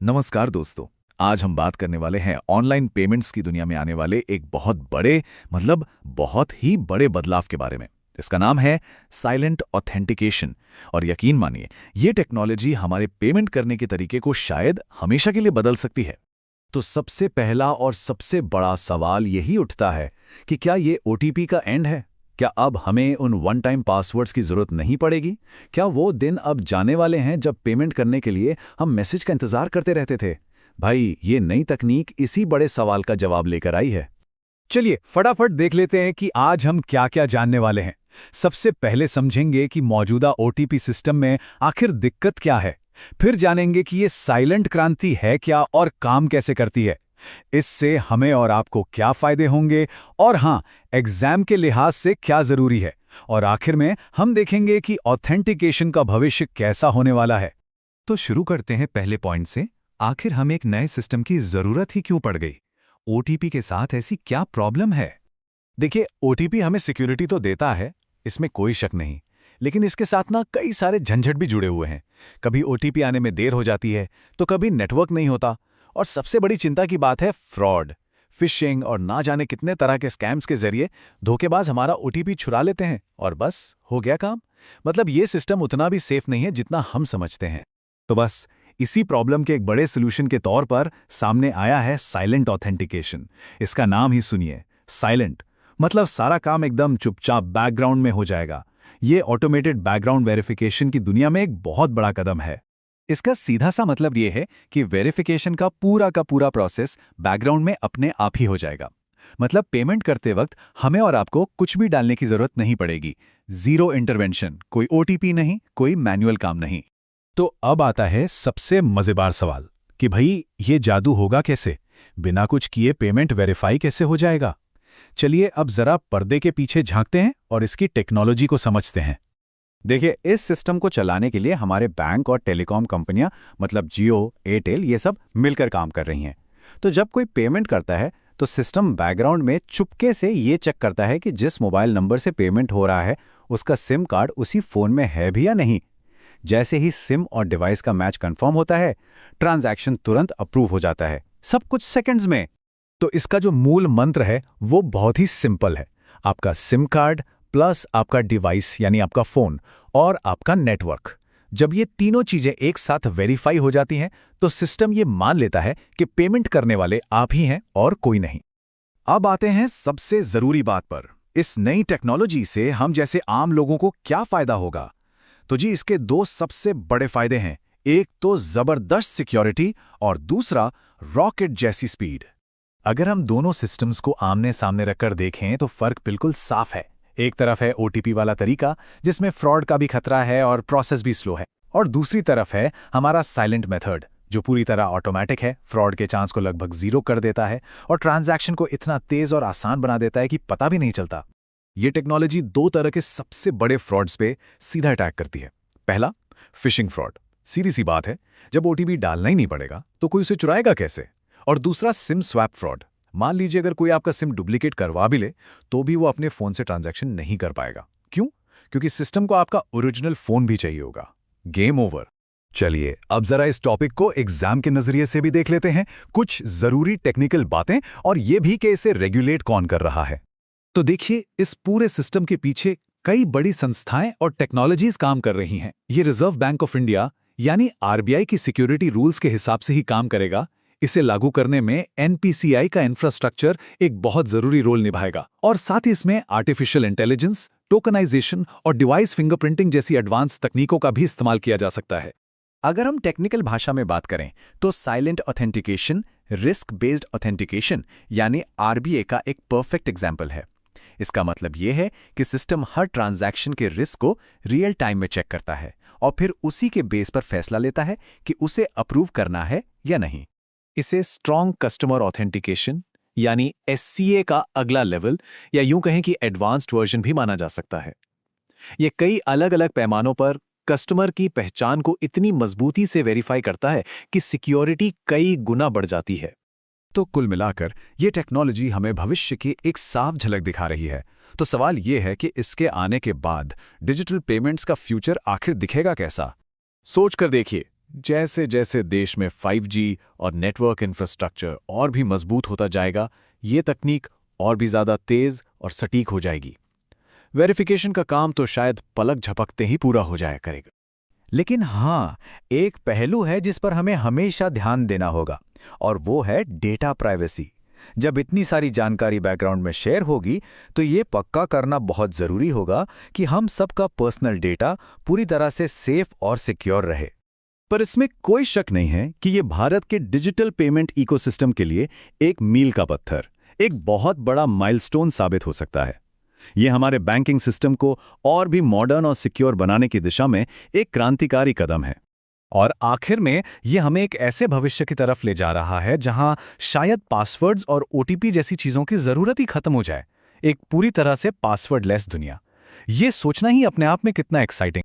नमस्कार दोस्तों। आज हम बात करने वाले हैं ऑनलाइन पेमेंट्स की दुनिया में आने वाले एक बहुत बड़े बहुत ही बड़े बदलाव के बारे में। इसका नाम है साइलेंट ऑथेंटिकेशन। और यकीन मानिए, ये टेक्नोलॉजी हमारे पेमेंट करने के तरीके को शायद हमेशा के लिए बदल सकती है। तो सबसे पहला और सबसे बड़ा सवाल यही उठता है कि क्या ये ओटीपी का एंड है? क्या अब हमें उन वन टाइम पासवर्ड्स की ज़रूरत नहीं पड़ेगी? क्या वो दिन अब जाने वाले हैं जब पेमेंट करने के लिए हम मैसेज का इंतज़ार करते रहते थे? भाई, ये नई तकनीक इसी बड़े सवाल का जवाब लेकर आई है। चलिए फटाफट देख लेते हैं कि आज हम क्या क्या जानने वाले हैं। सबसे पहले समझेंगे कि मौजूदा ओटीपी सिस्टम में आखिर दिक्कत क्या है। फिर जानेंगे कि ये साइलेंट क्रांति है क्या और काम कैसे करती है। इससे हमें और आपको क्या फायदे होंगे और हाँ, एग्जाम के लिहाज से क्या जरूरी है। और आखिर में हम देखेंगे कि ऑथेंटिकेशन का भविष्य कैसा होने वाला है। तो शुरू करते हैं पहले पॉइंट से। आखिर हमें एक नए सिस्टम की जरूरत ही क्यों पड़ गई? ओटीपी के साथ ऐसी क्या प्रॉब्लम है? देखिए, ओटीपी हमें सिक्योरिटी तो देता है, इसमें कोई शक नहीं, लेकिन इसके साथ ना कई सारे झंझट भी जुड़े हुए हैं। कभी ओटीपी आने में देर हो जाती है, तो कभी नेटवर्क नहीं होता, और सबसे बड़ी चिंता की बात है फ्रॉड, फिशिंग और ना जाने कितने तरह के स्कैम्स के जरिए धोखेबाज हमारा ओटीपी चुरा लेते हैं और बस हो गया काम। मतलब ये सिस्टम उतना भी सेफ नहीं है जितना हम समझते हैं। तो बस इसी प्रॉब्लम के एक बड़े सोल्यूशन के तौर पर सामने आया है साइलेंट ऑथेंटिकेशन। इसका नाम ही सुनिए, साइलेंट मतलब सारा काम एकदम चुपचाप बैकग्राउंड में हो जाएगा। ये ऑटोमेटेड बैकग्राउंड वेरिफिकेशन की दुनिया में एक बहुत बड़ा कदम है। इसका सीधा सा मतलब ये है कि वेरिफिकेशन का पूरा प्रोसेस बैकग्राउंड में अपने आप ही हो जाएगा। मतलब पेमेंट करते वक्त हमें और आपको कुछ भी डालने की जरूरत नहीं पड़ेगी। जीरो इंटरवेंशन, कोई ओटीपी नहीं, कोई मैनुअल काम नहीं। तो अब आता है सबसे मजेदार सवाल कि भाई ये जादू होगा कैसे? बिना कुछ किए पेमेंट वेरीफाई कैसे हो जाएगा? चलिए अब जरा पर्दे के पीछे झांकते हैं और इसकी टेक्नोलॉजी को समझते हैं। देखिए, इस सिस्टम को चलाने के लिए हमारे बैंक और टेलीकॉम कंपनियां मतलब जियो, एयरटेल ये सब मिलकर काम कर रही हैं। तो जब कोई पेमेंट करता है तो सिस्टम बैकग्राउंड में चुपके से ये चेक करता है कि जिस मोबाइल नंबर से पेमेंट हो रहा है उसका सिम कार्ड उसी फोन में है भी या नहीं। जैसे ही सिम और डिवाइस का मैच कंफर्म होता है, ट्रांजैक्शन तुरंत अप्रूव हो जाता है, सब कुछ सेकंड्स में। तो इसका जो मूल मंत्र है वो बहुत ही सिंपल है। आपका सिम कार्ड प्लस आपका डिवाइस यानी आपका फोन और आपका नेटवर्क, जब ये तीनों चीजें एक साथ वेरीफाई हो जाती हैं तो सिस्टम ये मान लेता है कि पेमेंट करने वाले आप ही हैं और कोई नहीं। अब आते हैं सबसे जरूरी बात पर। इस नई टेक्नोलॉजी से हम जैसे आम लोगों को क्या फायदा होगा? तो जी, इसके दो सबसे बड़े फायदे हैं। एक तो जबरदस्त सिक्योरिटी और दूसरा रॉकेट जैसी स्पीड। अगर हम दोनों सिस्टम्स को आमने सामने रखकर देखें तो फर्क बिल्कुल साफ है। एक तरफ है ओटीपी वाला तरीका जिसमें फ्रॉड का भी खतरा है और प्रोसेस भी स्लो है, और दूसरी तरफ है हमारा साइलेंट मेथड जो पूरी तरह ऑटोमेटिक है, फ्रॉड के चांस को लगभग जीरो कर देता है और ट्रांजैक्शन को इतना तेज और आसान बना देता है कि पता भी नहीं चलता। ये टेक्नोलॉजी दो तरह के सबसे बड़े फ्रॉड्स पे सीधा अटैक करती है। पहला, फिशिंग फ्रॉड। सीधी सी बात है, जब ओटीपी डालना ही नहीं पड़ेगा तो कोई उसे चुराएगा कैसे? और दूसरा, सिम स्वैप फ्रॉड। मान लीजिए अगर कोई आपका सिम डुप्लीकेट करवा भी ले तो भी वो अपने फोन से ट्रांजैक्शन नहीं कर पाएगा। क्यों? क्योंकि सिस्टम को आपका ओरिजिनल फोन भी चाहिए होगा। Game over. चलिए अब जरा इस टॉपिक को एग्जाम के नजरिए से भी देख लेते हैं, कुछ जरूरी टेक्निकल बातें और ये भी कि इसे रेगुलेट कौन कर रहा है। तो देखिए, इस पूरे सिस्टम के पीछे कई बड़ी संस्थाएं और टेक्नोलॉजीज काम कर रही हैं। ये रिजर्व बैंक ऑफ इंडिया यानी आरबीआई की सिक्योरिटी रूल्स के हिसाब से ही काम करेगा। इसे लागू करने में एनपीसीआई का इंफ्रास्ट्रक्चर एक बहुत जरूरी रोल निभाएगा, और साथ ही इसमें आर्टिफिशियल इंटेलिजेंस, टोकनाइजेशन और डिवाइस फिंगरप्रिंटिंग जैसी एडवांस तकनीकों का भी इस्तेमाल किया जा सकता है। अगर हम टेक्निकल भाषा में बात करें तो silent authentication risk based authentication यानी आरबीए का एक परफेक्ट एग्जाम्पल है। इसका मतलब यह है कि सिस्टम हर ट्रांजैक्शन के रिस्क को रियल टाइम में चेक करता है और फिर उसी के बेस पर फैसला लेता है कि उसे अप्रूव करना है या नहीं। इसे स्ट्रॉन्ग कस्टमर ऑथेंटिकेशन यानी एससीए का अगला लेवल या यूं कहें कि एडवांस्ड वर्जन भी माना जा सकता है। यह कई अलग अलग पैमानों पर कस्टमर की पहचान को इतनी मजबूती से वेरीफाई करता है कि सिक्योरिटी कई गुना बढ़ जाती है। तो कुल मिलाकर ये टेक्नोलॉजी हमें भविष्य की एक साफ झलक दिखा रही है। तो सवाल ये है कि इसके आने के बाद डिजिटल पेमेंट्स का फ्यूचर आखिर दिखेगा कैसा? सोच कर देखिए, जैसे जैसे देश में 5G और नेटवर्क इंफ्रास्ट्रक्चर और भी मजबूत होता जाएगा, ये तकनीक और भी ज़्यादा तेज़ और सटीक हो जाएगी। वेरिफिकेशन का काम तो शायद पलक झपकते ही पूरा हो जाया करेगा। लेकिन हाँ, एक पहलू है जिस पर हमें हमेशा ध्यान देना होगा, और वो है डेटा प्राइवेसी। जब इतनी सारी जानकारी बैकग्राउंड में शेयर होगी, तो ये पक्का करना बहुत ज़रूरी होगा कि हम सबका पर्सनल डेटा पूरी तरह से सेफ और सिक्योर रहे। पर इसमें कोई शक नहीं है कि ये भारत के डिजिटल पेमेंट इकोसिस्टम के लिए एक मील का पत्थर, एक बहुत बड़ा माइलस्टोन साबित हो सकता है। ये हमारे बैंकिंग सिस्टम को और भी मॉडर्न और सिक्योर बनाने की दिशा में एक क्रांतिकारी कदम है। और आखिर में ये हमें एक ऐसे भविष्य की तरफ ले जा रहा है जहां शायद पासवर्ड्स और ओटीपी जैसी चीज़ों की ज़रूरत ही खत्म हो जाए। एक पूरी तरह से पासवर्डलेस दुनिया। ये सोचना ही अपने आप में कितना एक्साइटिंग